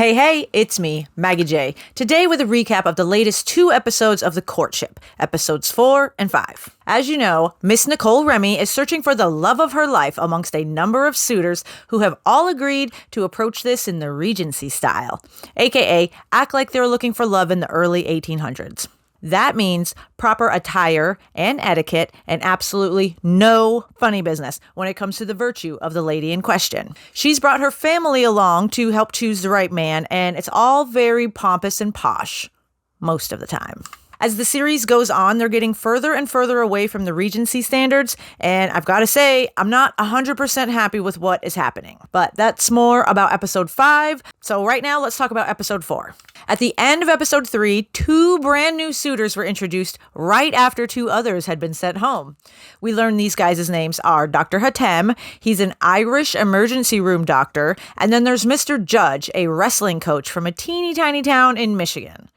Hey, it's me, Maggie J. Today with a recap of the latest 2 episodes of The Courtship, episodes 4 and 5. As you know, Miss Nicole Remy is searching for the love of her life amongst a number of suitors who have all agreed to approach this in the Regency style, aka act like they're looking for love in the early 1800s. That means proper attire and etiquette and absolutely no funny business when it comes to the virtue of the lady in question. She's brought her family along to help choose the right man, and it's all very pompous and posh most of the time. As the series goes on, they're getting further and further away from the Regency standards, and I've got to say, I'm not 100% happy with what is happening. But that's more about episode 5, so right now let's talk about episode 4. At the end of episode 3, 2 brand new suitors were introduced right after 2 others had been sent home. We learned these guys' names are Dr. Hatem, he's an Irish emergency room doctor, and then there's Mr. Judge, a wrestling coach from a teeny tiny town in Michigan.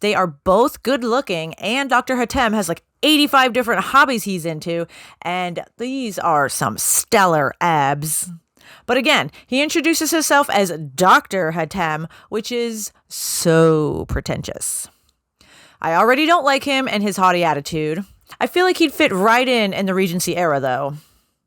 They are both good looking, and Dr. Hatem has like 85 different hobbies he's into, and these are some stellar abs. But again, he introduces himself as Dr. Hatem, which is so pretentious. I already don't like him and his haughty attitude. I feel like he'd fit right in the Regency era, though.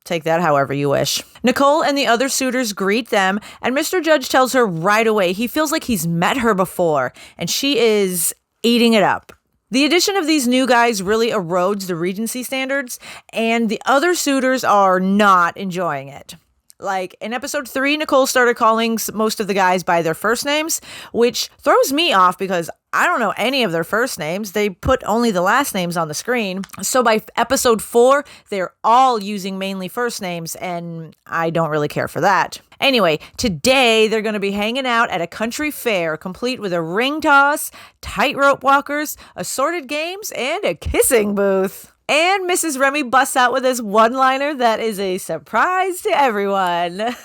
Take that however you wish. Nicole and the other suitors greet them, and Mr. Judge tells her right away he feels like he's met her before, and she is eating it up. The addition of these new guys really erodes the Regency standards, and the other suitors are not enjoying it. Like, in episode 3, Nicole started calling most of the guys by their first names, which throws me off because I don't know any of their first names. They put only the last names on the screen. So by episode 4, they're all using mainly first names, and I don't really care for that. Anyway, today they're going to be hanging out at a country fair, complete with a ring toss, tightrope walkers, assorted games, and a kissing booth. And Mrs. Remy busts out with this one-liner that is a surprise to everyone.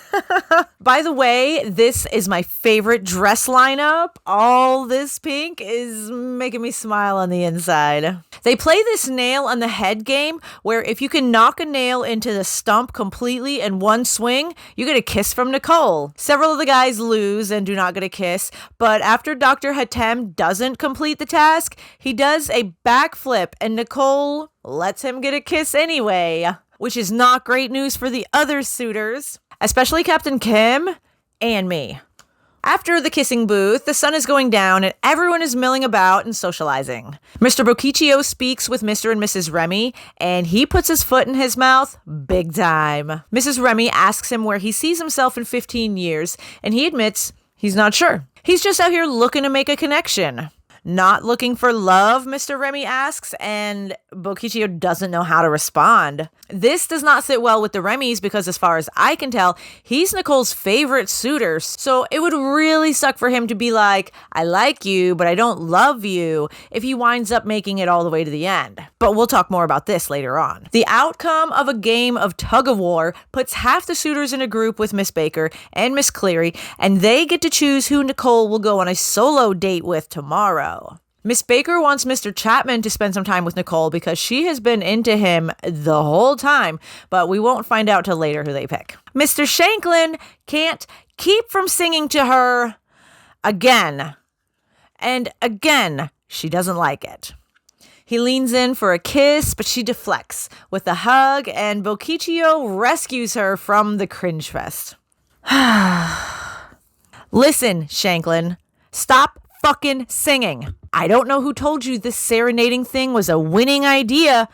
By the way, this is my favorite dress lineup. All this pink is making me smile on the inside. They play this nail on the head game where if you can knock a nail into the stump completely in one swing, you get a kiss from Nicole. Several of the guys lose and do not get a kiss, but after Dr. Hatem doesn't complete the task, he does a backflip and Nicole lets him get a kiss anyway, which is not great news for the other suitors, especially Captain Kim and me. After the kissing booth, the sun is going down and everyone is milling about and socializing. Mr. Bocciccio speaks with Mr. and Mrs. Remy, and he puts his foot in his mouth big time. Mrs. Remy asks him where he sees himself in 15 years, and he admits he's not sure. He's just out here looking to make a connection. Not looking for love, Mr. Remy asks, and Bocciccio doesn't know how to respond. This does not sit well with the Remys because as far as I can tell, he's Nicole's favorite suitor. So it would really suck for him to be like, I like you, but I don't love you, if he winds up making it all the way to the end. But we'll talk more about this later on. The outcome of a game of tug of war puts half the suitors in a group with Miss Baker and Miss Cleary, and they get to choose who Nicole will go on a solo date with tomorrow. Miss Baker wants Mr. Chapman to spend some time with Nicole because she has been into him the whole time, but we won't find out till later who they pick. Mr. Shanklin can't keep from singing to her again. And again, she doesn't like it. He leans in for a kiss, but she deflects with a hug, and Bocciccio rescues her from the cringe fest. Listen, Shanklin, stop fucking singing. I don't know who told you this serenading thing was a winning idea,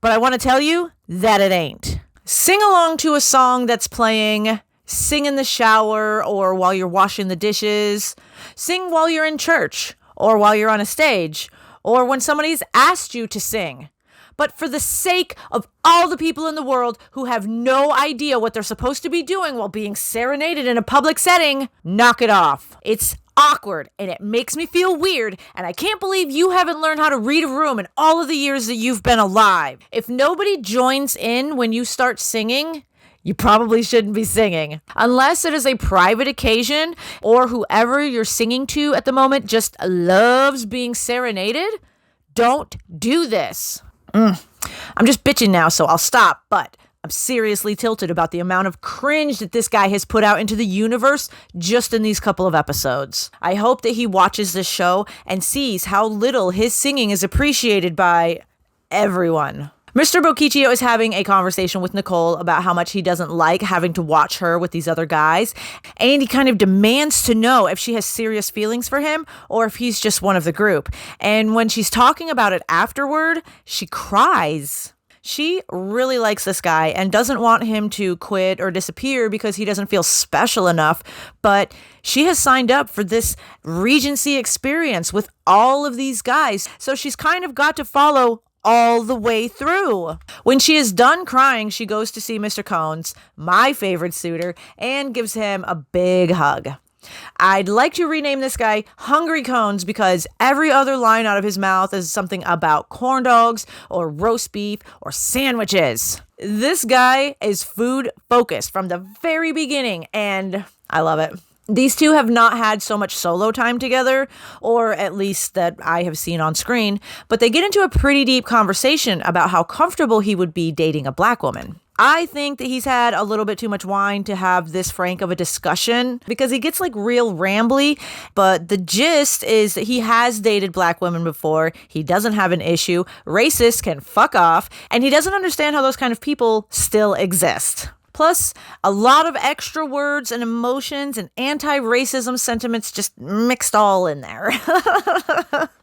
but I want to tell you that it ain't. Sing along to a song that's playing, sing in the shower or while you're washing the dishes, sing while you're in church or while you're on a stage or when somebody's asked you to sing. But for the sake of all the people in the world who have no idea what they're supposed to be doing while being serenaded in a public setting, knock it off. It's awkward and it makes me feel weird, and I can't believe you haven't learned how to read a room in all of the years that you've been alive. If nobody joins in when you start singing, you probably shouldn't be singing. Unless it is a private occasion or whoever you're singing to at the moment just loves being serenaded, don't do this. I'm just bitching now, so I'll stop, but I'm seriously tilted about the amount of cringe that this guy has put out into the universe just in these couple of episodes. I hope that he watches this show and sees how little his singing is appreciated by everyone. Mr. Bocciccio is having a conversation with Nicole about how much he doesn't like having to watch her with these other guys, and he kind of demands to know if she has serious feelings for him or if he's just one of the group. And when she's talking about it afterward, she cries. She really likes this guy and doesn't want him to quit or disappear because he doesn't feel special enough, but she has signed up for this Regency experience with all of these guys, so she's kind of got to follow all the way through. When she is done crying, she goes to see Mr. Cones, my favorite suitor, and gives him a big hug. I'd like to rename this guy Hungry Cones because every other line out of his mouth is something about corn dogs or roast beef or sandwiches. This guy is food focused from the very beginning, and I love it. These two have not had so much solo time together, or at least that I have seen on screen, but they get into a pretty deep conversation about how comfortable he would be dating a black woman. I think that he's had a little bit too much wine to have this frank of a discussion because he gets like real rambly, but the gist is that he has dated black women before. He doesn't have an issue. Racists can fuck off, and he doesn't understand how those kind of people still exist. Plus, a lot of extra words and emotions and anti-racism sentiments just mixed all in there.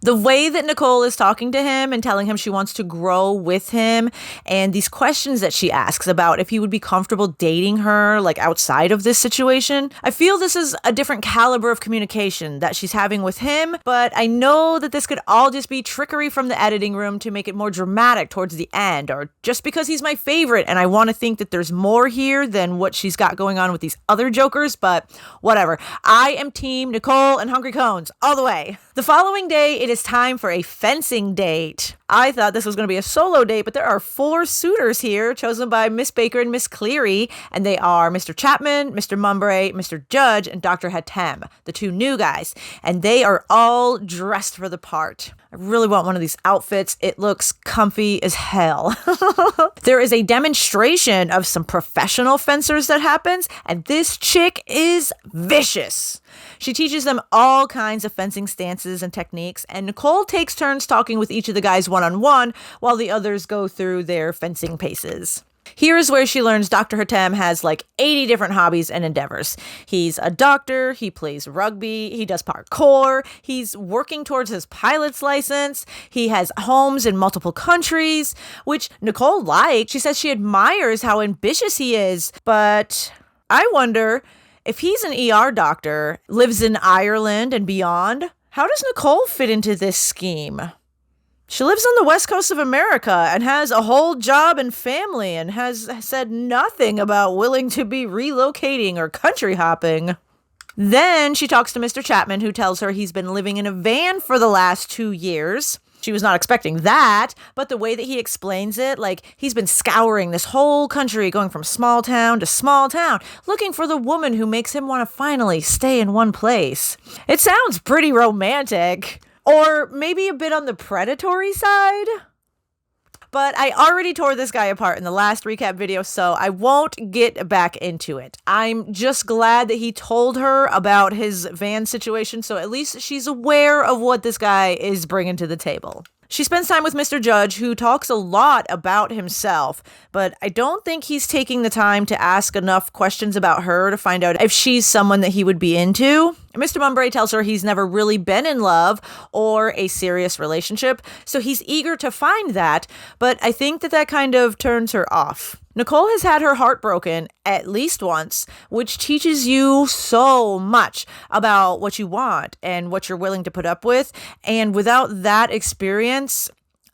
The way that Nicole is talking to him and telling him she wants to grow with him, and these questions that she asks about if he would be comfortable dating her, like outside of this situation, I feel this is a different caliber of communication that she's having with him, but I know that this could all just be trickery from the editing room to make it more dramatic towards the end, or just because he's my favorite and I want to think that there's more here than what she's got going on with these other jokers, but whatever. I am team Nicole and Hungry Cones all the way. The following day, it is time for a fencing date. I thought this was going to be a solo date, but there are 4 suitors here chosen by Miss Baker and Miss Cleary, and they are Mr. Chapman, Mr. Mumbrae, Mr. Judge, and Dr. Hatem, the 2 new guys, and they are all dressed for the part. I really want one of these outfits. It looks comfy as hell. There is a demonstration of some professional fencers that happens, and this chick is vicious. She teaches them all kinds of fencing stances and techniques, and Nicole takes turns talking with each of the guys one-on-one while the others go through their fencing paces. Here is where she learns Dr. Hatem has like 80 different hobbies and endeavors. He's a doctor, he plays rugby, he does parkour, he's working towards his pilot's license, he has homes in multiple countries, which Nicole liked. She says she admires how ambitious he is, but I wonder if he's an ER doctor, lives in Ireland and beyond, how does Nicole fit into this scheme? She lives on the west coast of America and has a whole job and family and has said nothing about willing to be relocating or country hopping. Then she talks to Mr. Chapman, who tells her he's been living in a van for the last 2 years. She was not expecting that, but the way that he explains it, like he's been scouring this whole country, going from small town to small town, looking for the woman who makes him want to finally stay in one place. It sounds pretty romantic. Or maybe a bit on the predatory side. But I already tore this guy apart in the last recap video, so I won't get back into it. I'm just glad that he told her about his van situation, so at least she's aware of what this guy is bringing to the table. She spends time with Mr. Judge, who talks a lot about himself, but I don't think he's taking the time to ask enough questions about her to find out if she's someone that he would be into. Mr. Mumbrae tells her he's never really been in love or a serious relationship, so he's eager to find that, but I think that kind of turns her off. Nicole has had her heart broken at least once, which teaches you so much about what you want and what you're willing to put up with. And without that experience,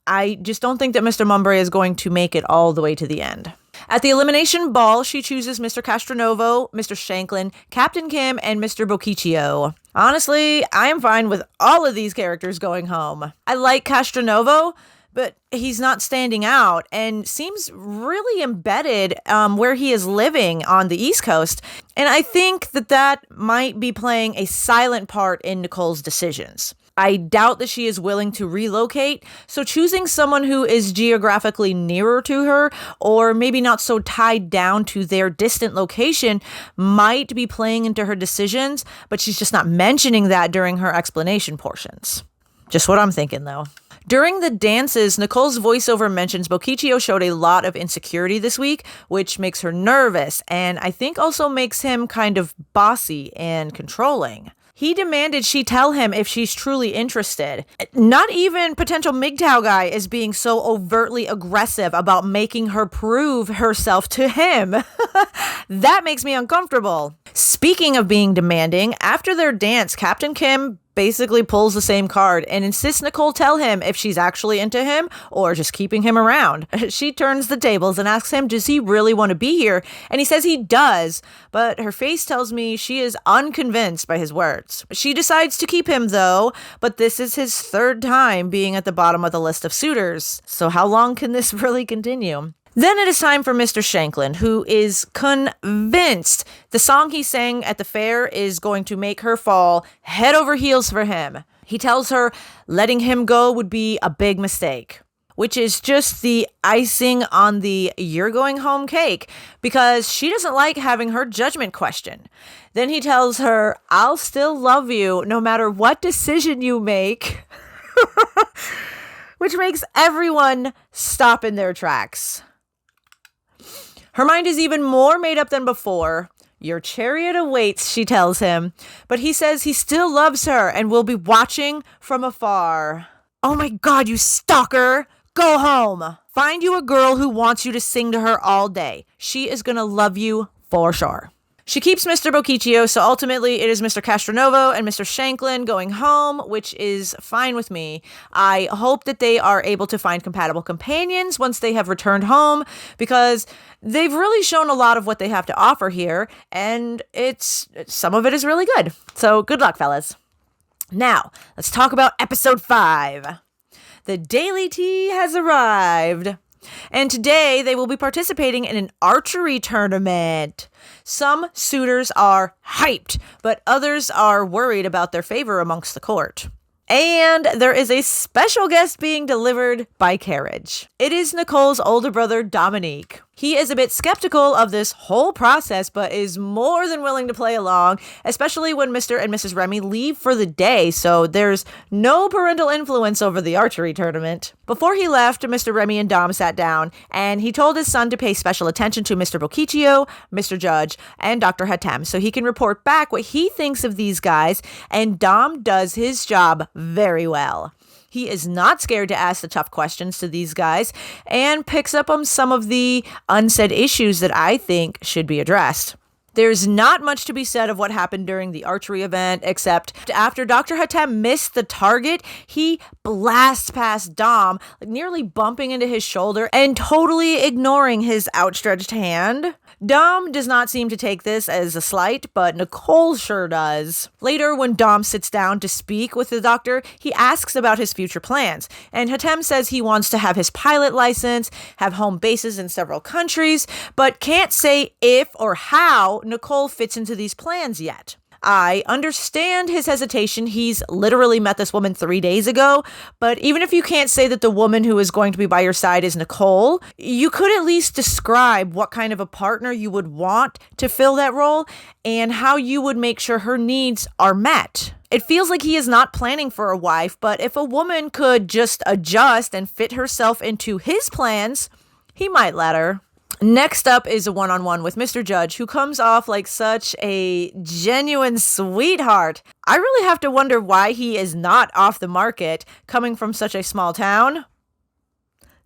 I just don't think that Mr. Mumbrae is going to make it all the way to the end. At the elimination ball, she chooses Mr. Castronovo, Mr. Shanklin, Captain Kim, and Mr. Bocciccio. Honestly, I am fine with all of these characters going home. I like Castronovo, but he's not standing out and seems really embedded where he is living on the East Coast. And I think that might be playing a silent part in Nicole's decisions. I doubt that she is willing to relocate, so choosing someone who is geographically nearer to her or maybe not so tied down to their distant location might be playing into her decisions, but she's just not mentioning that during her explanation portions. Just what I'm thinking, though. During the dances, Nicole's voiceover mentions Bocciccio showed a lot of insecurity this week, which makes her nervous, and I think also makes him kind of bossy and controlling. He demanded she tell him if she's truly interested. Not even potential MGTOW guy is being so overtly aggressive about making her prove herself to him. That makes me uncomfortable. Speaking of being demanding, after their dance, Captain Kim basically pulls the same card and insists Nicole tell him if she's actually into him or just keeping him around. She turns the tables and asks him, does he really want to be here? And he says he does, but her face tells me she is unconvinced by his words. She decides to keep him though, but this is his third time being at the bottom of the list of suitors. So how long can this really continue? Then it is time for Mr. Shanklin, who is convinced the song he sang at the fair is going to make her fall head over heels for him. He tells her letting him go would be a big mistake, which is just the icing on the you're going home cake, because she doesn't like having her judgment questioned. Then he tells her, I'll still love you no matter what decision you make, which makes everyone stop in their tracks. Her mind is even more made up than before. Your chariot awaits, she tells him. But he says he still loves her and will be watching from afar. Oh my God, you stalker! Go home! Find you a girl who wants you to sing to her all day. She is gonna love you for sure. She keeps Mr. Bocciccio, so ultimately it is Mr. Castronovo and Mr. Shanklin going home, which is fine with me. I hope that they are able to find compatible companions once they have returned home, because they've really shown a lot of what they have to offer here, and some of it is really good. So good luck, fellas. Now, let's talk about episode 5. The Daily Tea has arrived. And today they will be participating in an archery tournament. Some suitors are hyped, but others are worried about their favor amongst the court. And there is a special guest being delivered by carriage. It is Nicole's older brother, Dominique. He is a bit skeptical of this whole process, but is more than willing to play along, especially when Mr. and Mrs. Remy leave for the day, so there's no parental influence over the archery tournament. Before he left, Mr. Remy and Dom sat down, and he told his son to pay special attention to Mr. Bocciccio, Mr. Judge, and Dr. Hatem, so he can report back what he thinks of these guys, and Dom does his job very well. He is not scared to ask the tough questions to these guys and picks up on some of the unsaid issues that I think should be addressed. There's not much to be said of what happened during the archery event, except after Dr. Hatem missed the target, he blasts past Dom, nearly bumping into his shoulder and totally ignoring his outstretched hand. Dom does not seem to take this as a slight, but Nicole sure does. Later, when Dom sits down to speak with the doctor, he asks about his future plans, and Hatem says he wants to have his pilot license, have home bases in several countries, but can't say if or how Nicole fits into these plans yet. I understand his hesitation. He's literally met this woman 3 days ago, but even if you can't say that the woman who is going to be by your side is Nicole, you could at least describe what kind of a partner you would want to fill that role and how you would make sure her needs are met. It feels like he is not planning for a wife, but if a woman could just adjust and fit herself into his plans, he might let her. Next up is a one-on-one with Mr. Judge, who comes off like such a genuine sweetheart. I really have to wonder why he is not off the market, coming from such a small town.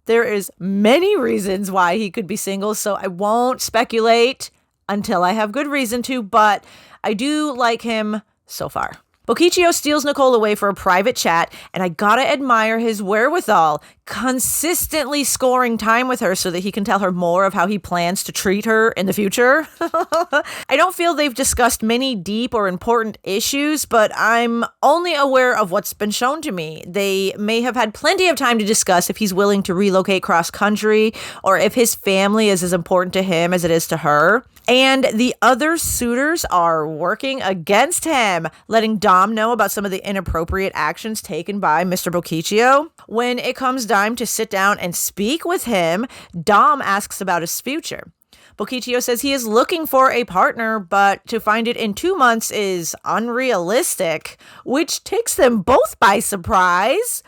There is many reasons why he could be single, so I won't speculate until I have good reason to, but I do like him so far. Bocciccio steals Nicole away for a private chat, and I gotta admire his wherewithal, consistently scoring time with her so that he can tell her more of how he plans to treat her in the future. I don't feel they've discussed many deep or important issues, but I'm only aware of what's been shown to me. They may have had plenty of time to discuss if he's willing to relocate cross-country, or if his family is as important to him as it is to her. And the other suitors are working against him, letting Dom Dom know about some of the inappropriate actions taken by Mr. Boccaccio. When it comes time to sit down and speak with him, Dom asks about his future. Boccaccio says he is looking for a partner, but to find it in 2 months is unrealistic, which takes them both by surprise.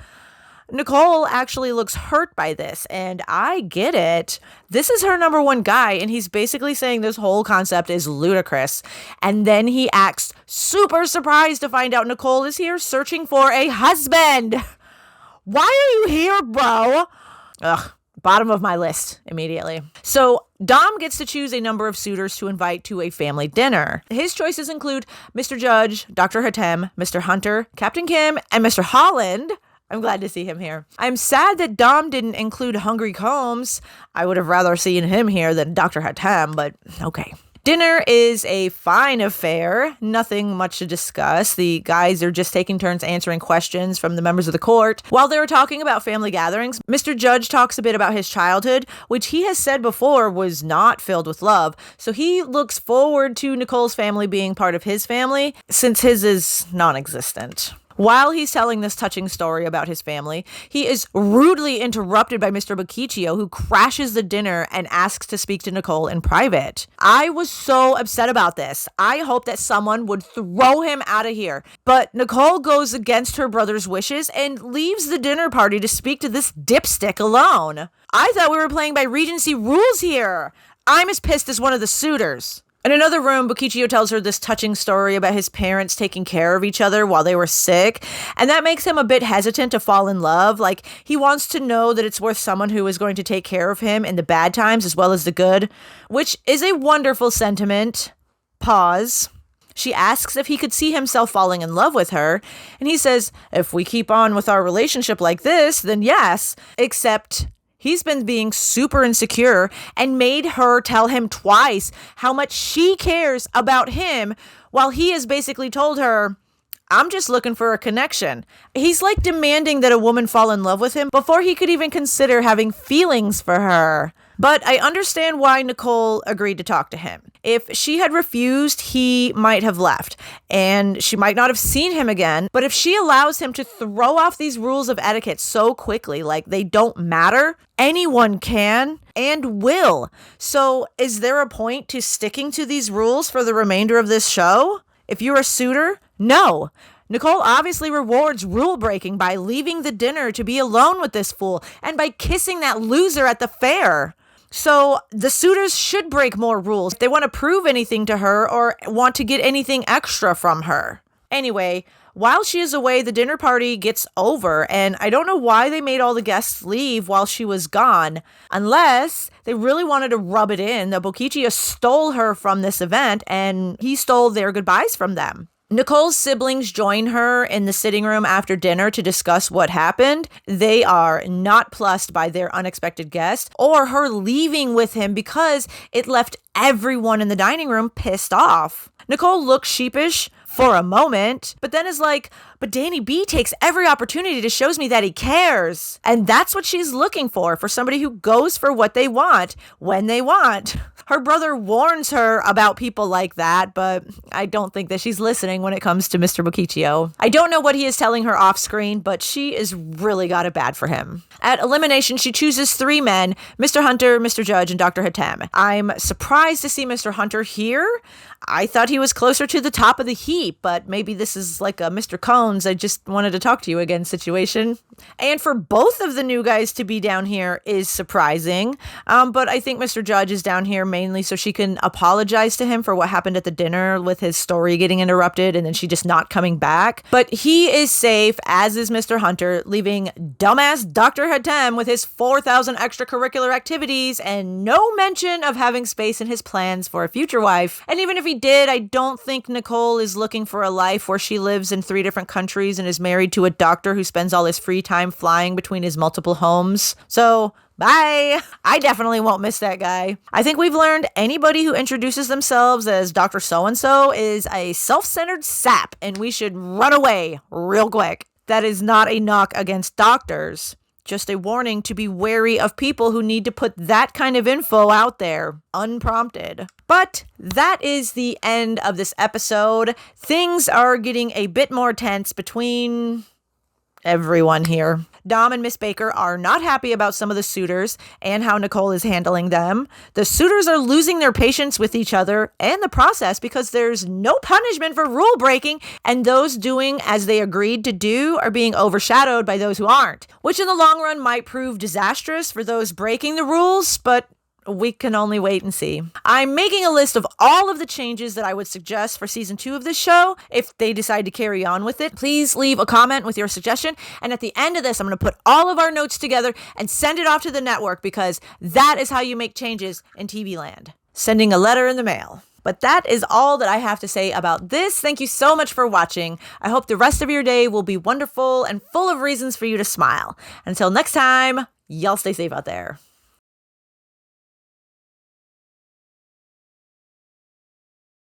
Nicole actually looks hurt by this, and I get it. This is her number one guy, and he's basically saying this whole concept is ludicrous. And then he acts super surprised to find out Nicole is here searching for a husband. Why are you here, bro? Ugh. Bottom of my list immediately. So Dom gets to choose a number of suitors to invite to a family dinner. His choices include Mr. Judge, Dr. Hatem, Mr. Hunter, Captain Kim, and Mr. Holland. I'm glad to see him here. I'm sad that Dom didn't include Hungry Combs. I would have rather seen him here than Dr. Hatem, but okay. Dinner is a fine affair, nothing much to discuss. The guys are just taking turns answering questions from the members of the court. While they were talking about family gatherings, Mr. Judge talks a bit about his childhood, which he has said before was not filled with love. So he looks forward to Nicole's family being part of his family, since his is non-existent. While he's telling this touching story about his family, he is rudely interrupted by Mr. Boccaccio, who crashes the dinner and asks to speak to Nicole in private. I was so upset about this. I hope that someone would throw him out of here. But Nicole goes against her brother's wishes and leaves the dinner party to speak to this dipstick alone. I thought we were playing by Regency rules here. I'm as pissed as one of the suitors. In another room, Boccaccio tells her this touching story about his parents taking care of each other while they were sick, and that makes him a bit hesitant to fall in love. Like, he wants to know that it's worth someone who is going to take care of him in the bad times as well as the good, which is a wonderful sentiment. Pause. She asks if he could see himself falling in love with her, and he says, if we keep on with our relationship like this, then yes, except he's been being super insecure and made her tell him twice how much she cares about him while he has basically told her, I'm just looking for a connection. He's like demanding that a woman fall in love with him before he could even consider having feelings for her. But I understand why Nicole agreed to talk to him. If she had refused, he might have left, and she might not have seen him again. But if she allows him to throw off these rules of etiquette so quickly, like they don't matter, anyone can and will. So is there a point to sticking to these rules for the remainder of this show? If you're a suitor, no. Nicole obviously rewards rule breaking by leaving the dinner to be alone with this fool and by kissing that loser at the fair. So the suitors should break more rules if they want to prove anything to her or want to get anything extra from her. Anyway, while she is away, the dinner party gets over, and I don't know why they made all the guests leave while she was gone, unless they really wanted to rub it in that Boccaccio stole her from this event and he stole their goodbyes from them. Nicole's siblings join her in the sitting room after dinner to discuss what happened. They are not plussed by their unexpected guest or her leaving with him because it left everyone in the dining room pissed off. Nicole looks sheepish for a moment, but then is like, but Danny B takes every opportunity to show me that he cares. And that's what she's looking for somebody who goes for what they want when they want. Her brother warns her about people like that, but I don't think that she's listening when it comes to Mr. Boccaccio. I don't know what he is telling her off screen, but she is really got it bad for him. At elimination, she chooses 3 men, Mr. Hunter, Mr. Judge, and Dr. Hatem. I'm surprised to see Mr. Hunter here. I thought he was closer to the top of the heap, but maybe this is like a Mr. Cones, I just wanted to talk to you again situation. And for both of the new guys to be down here is surprising, but I think Mr. Judge is down here mainly so she can apologize to him for what happened at the dinner with his story getting interrupted and then she just not coming back. But he is safe, as is Mr. Hunter, leaving dumbass Dr. Hatem with his 4,000 extracurricular activities and no mention of having space in his plans for a future wife. And even if he did, I don't think Nicole is looking for a life where she lives in 3 different countries and is married to a doctor who spends all his free time flying between his multiple homes. So, bye. I definitely won't miss that guy. I think we've learned anybody who introduces themselves as Dr. So-and-so is a self-centered sap, and we should run away real quick. That is not a knock against doctors. Just a warning to be wary of people who need to put that kind of info out there unprompted. But that is the end of this episode. Things are getting a bit more tense between everyone here. Dom and Miss Baker are not happy about some of the suitors and how Nicole is handling them. The suitors are losing their patience with each other and the process because there's no punishment for rule breaking, and those doing as they agreed to do are being overshadowed by those who aren't, which in the long run might prove disastrous for those breaking the rules, but we can only wait and see. I'm making a list of all of the changes that I would suggest for season 2 of this show if they decide to carry on with it. Please leave a comment with your suggestion. And at the end of this, I'm going to put all of our notes together and send it off to the network, because that is how you make changes in TV land. Sending a letter in the mail. But that is all that I have to say about this. Thank you so much for watching. I hope the rest of your day will be wonderful and full of reasons for you to smile. Until next time, y'all stay safe out there.